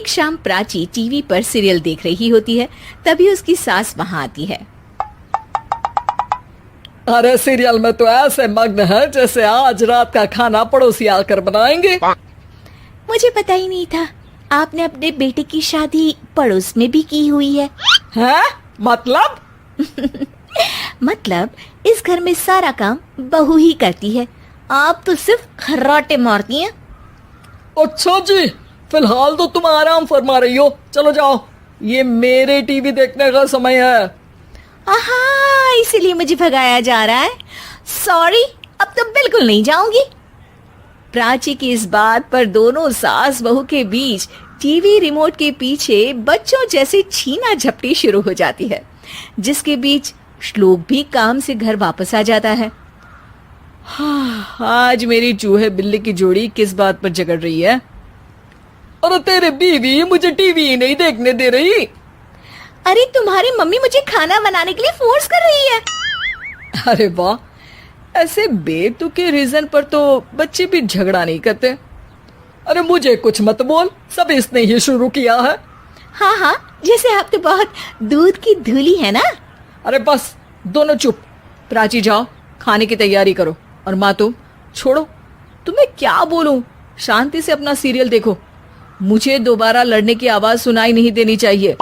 एक शाम प्राची टीवी पर सीरियल देख रही होती है, तभी उसकी सास वहां आती है। अरे सीरियल में तो ऐसे मग्न है जैसे आज रात का खाना पड़ोसी आकर बनाएंगे। मुझे पता ही नहीं था आपने अपने बेटे की शादी पड़ोस में भी की हुई है। हैं? मतलब? मतलब इस घर में सारा काम बहू ही करती है, आप तो सिर्फ खर्राटे मारती हैं। अच्छा जी, फिलहाल तो तुम आराम फरमा रही हो, चलो जाओ, ये मेरे टीवी देखने का समय है। आहा, इसीलिए मुझे भगाया जा रहा है। सॉरी, अब तो बिल्कुल नहीं जाऊंगी। प्राची की इस बात पर दोनों सास बहू के बीच टीवी रिमोट के पीछे बच्चों जैसे छीना झपटी शुरू हो जाती है, जिसके बीच श्लोक भी काम से घर वापस आ जाता है। हाँ, आज मेरी चूहे बिल्ली की जोड़ी किस बात पर झगड़ रही है? अरे तेरे बीवी मुझे टीवी ही नहीं देखने दे रही। अरे तुम्हारी मम्मी मुझे खाना बनाने के लिए फोर्स कर रही है। अरे वाह, ऐसे बेतुके रीजन पर तो बच्चे भी झगड़ा नहीं करते। अरे मुझे कुछ मत बोल, सब इसने ही शुरू किया है। हाँ हाँ, जैसे आप तो बहुत दूध की धूली है ना। अरे बस, दोनों चुप। प्राची जाओ, खाने की तैयारी करो। और माँ तुम छोड़ो, तुम्हें क्या बोलूं, शांति से अपना सीरियल देखो, मुझे दोबारा लड़ने की आवाज सुनाई नहीं देनी चाहिए।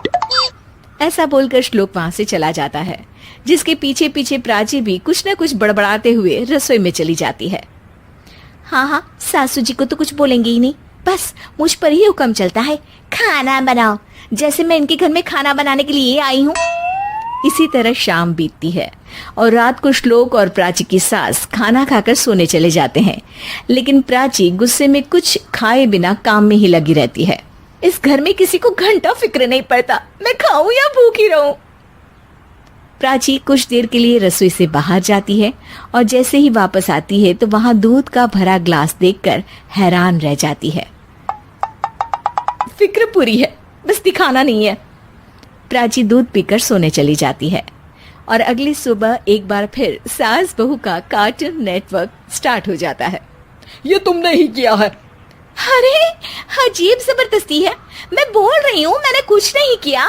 ऐसा बोलकर श्लोक वहां से चला जाता है, जिसके पीछे पीछे प्राची भी कुछ न कुछ बड़बड़ाते हुए रसोई में चली जाती है। हाँ हाँ, सासू जी को तो कुछ बोलेंगे ही नहीं, बस मुझ पर ही हुक्म चलता है, खाना बनाओ, जैसे मैं इनके घर में खाना बनाने के लिए आई हूँ। इसी तरह शाम बीतती है और रात को श्लोक और प्राची की सास खाना खाकर सोने चले जाते हैं, लेकिन प्राची गुस्से में कुछ खाए बिना काम में ही लगी रहती है। इस घर में किसी को घंटा फिक्र नहीं पड़ता, मैं खाऊं या भूखी रहूं। प्राची कुछ देर के लिए रसोई से बाहर जाती है और जैसे ही वापस आती है तो वहां दूध का भरा ग्लास देखकर हैरान रह जाती है। फिक्र पूरी है, बस दिखाना नहीं है। प्राची दूध पीकर सोने चली जाती है और अगली सुबह एक बार फिर सास बहू का कार्टून नेटवर्क स्टार्ट हो जाता है। ये तुमने ही किया है। अरे अजीब जबरदस्ती है, मैं बोल रही हूँ मैंने कुछ नहीं किया।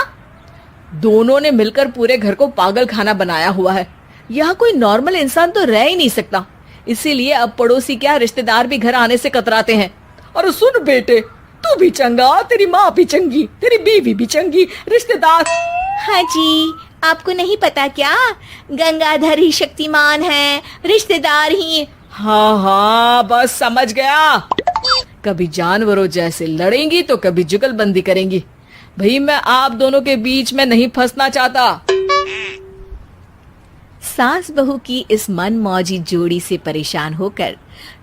दोनों ने मिलकर पूरे घर को पागल खाना बनाया हुआ है। यहाँ कोई नॉर्मल इंसान तो रह ही नहीं सकता, इसीलिए अब पड़ोसी क्या रिश्तेदार भी घर आने से कतराते हैं। और सुन बेटे, तू भी चंगा, तेरी माँ भी चंगी, तेरी बीवी भी चंगी, रिश्तेदार। हाँ जी, आपको नहीं पता क्या, गंगाधर ही शक्तिमान है, रिश्तेदार ही। हाँ हाँ, बस समझ गया। कभी जानवरों जैसे लड़ेंगी तो कभी जुगलबंदी करेंगी। भाई मैं आप दोनों के बीच में नहीं फंसना चाहता। सास बहू की इस मनमौजी जोड़ी से परेशान होकर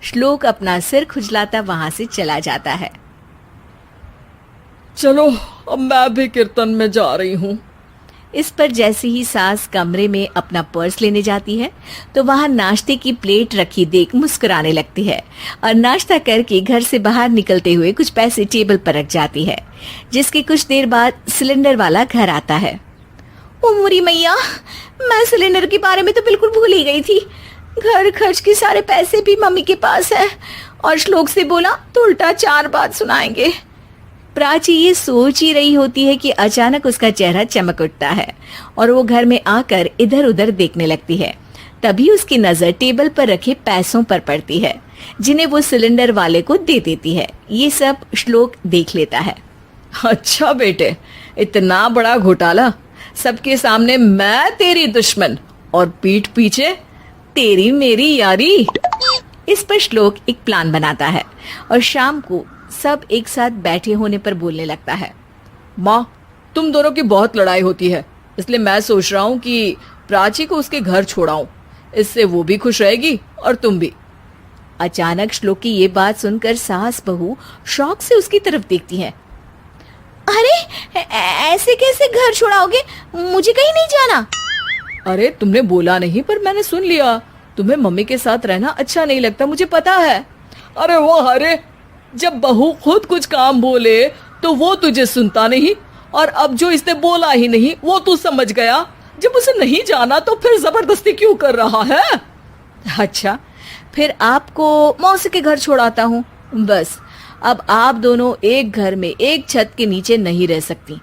श्लोक अपना सिर खुजलाता वहां से चला जाता है। चलो अब मैं भी कीर्तन में जा रही हूँ। इस पर जैसे ही सास कमरे में अपना पर्स लेने जाती है तो वहां नाश्ते की प्लेट रखी देख मुस्कुराने लगती है और नाश्ता करके घर से बाहर निकलते हुए कुछ पैसे टेबल पर रख जाती है, जिसके कुछ देर बाद सिलेंडर वाला घर आता है। ओ मोरी मैया, मैं सिलेंडर के बारे में तो बिल्कुल भूल ही गई थी। घर खर्च के सारे पैसे भी मम्मी के पास है और श्लोक से बोला तो उल्टा 4 बात सुनाएंगे। प्राची ये सोच ही रही होती है कि अचानक उसका चेहरा चमक उठता है और वो घर में आकर इधर उधर देखने लगती है। तभी उसकी नजर टेबल पर रखे पैसों पर पड़ती है, जिन्हें वो सिलेंडर वाले को दे देती है। ये सब श्लोक देख लेता है। अच्छा बेटे, इतना बड़ा घोटाला, सबके सामने मैं तेरी दुश्मन और पीठ पीछे तेरी मेरी यारी। इस पर श्लोक एक प्लान बनाता है और शाम को सब एक साथ बैठे होने पर बोलने लगता है। माँ, तुम दोनों की बहुत लड़ाई होती है, इसलिए मैं सोच रहा हूँ कि प्राची को उसके घर छोड़ाऊं, इससे वो भी खुश रहेगी और तुम भी। अचानक श्लोक की ये बात सुनकर सास बहू शौक से उसकी तरफ देखती हैं। अरे ऐसे कैसे घर छोड़ाओगे, मुझे कहीं नहीं जाना। अरे तुमने बोला नहीं पर मैंने सुन लिया, तुम्हें मम्मी के साथ रहना अच्छा नहीं लगता, मुझे पता है। अरे वाह, अरे जब बहू खुद कुछ काम बोले तो वो तुझे सुनता नहीं, और अब जो इसने बोला ही नहीं वो तू समझ गया। जब उसे नहीं जाना तो फिर जबरदस्ती क्यों कर रहा है? अच्छा, फिर आपको मौसी के घर छोड़ाता हूँ, बस अब आप दोनों एक घर में एक छत के नीचे नहीं रह सकती।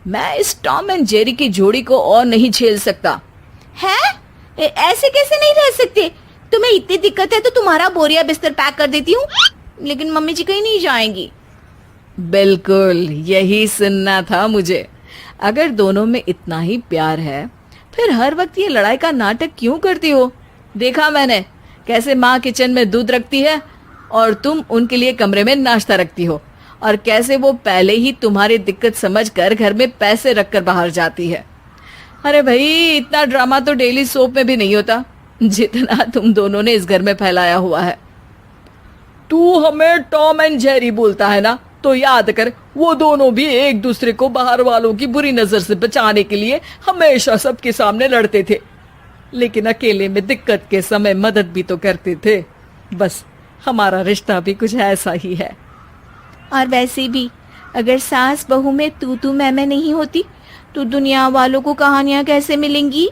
मैं इस टॉम एंड जेरी की जोड़ी को और नहीं झेल सकता। है? ऐसे कैसे नहीं रह सकते? तुम्हें इतनी दिक्कत है तो तुम्हारा बोरिया बिस्तर पैक कर देती हूँ, लेकिन मम्मी जी कहीं नहीं जाएंगी। बिल्कुल यही सुनना था मुझे। अगर दोनों में इतना ही प्यार है फिर हर वक्त ये लड़ाई का नाटक क्यों करती हो? देखा मैंने कैसे माँ किचन में दूध रखती है और तुम उनके लिए कमरे में नाश्ता रखती हो, और कैसे वो पहले ही तुम्हारी दिक्कत समझकर घर में पैसे रखकर बाहर जाती है। अरे भाई, इतना ड्रामा तो डेली सोप में भी नहीं होता जितना तुम दोनों ने इस घर में फैलाया हुआ है। तू हमें टॉम एंड जेरी बोलता है ना, तो याद कर वो दोनों भी एक दूसरे को बाहर वालों की बुरी नजर से बचाने के लिए हमेशा सबके सामने लड़ते थे, लेकिन अकेले में दिक्कत के समय मदद भी तो करते थे। बस हमारा रिश्ता भी कुछ ऐसा ही है। और वैसे भी अगर सास बहू में तू मैं नहीं होती तो दुनिया वालों को कहानियां कैसे मिलेंगी?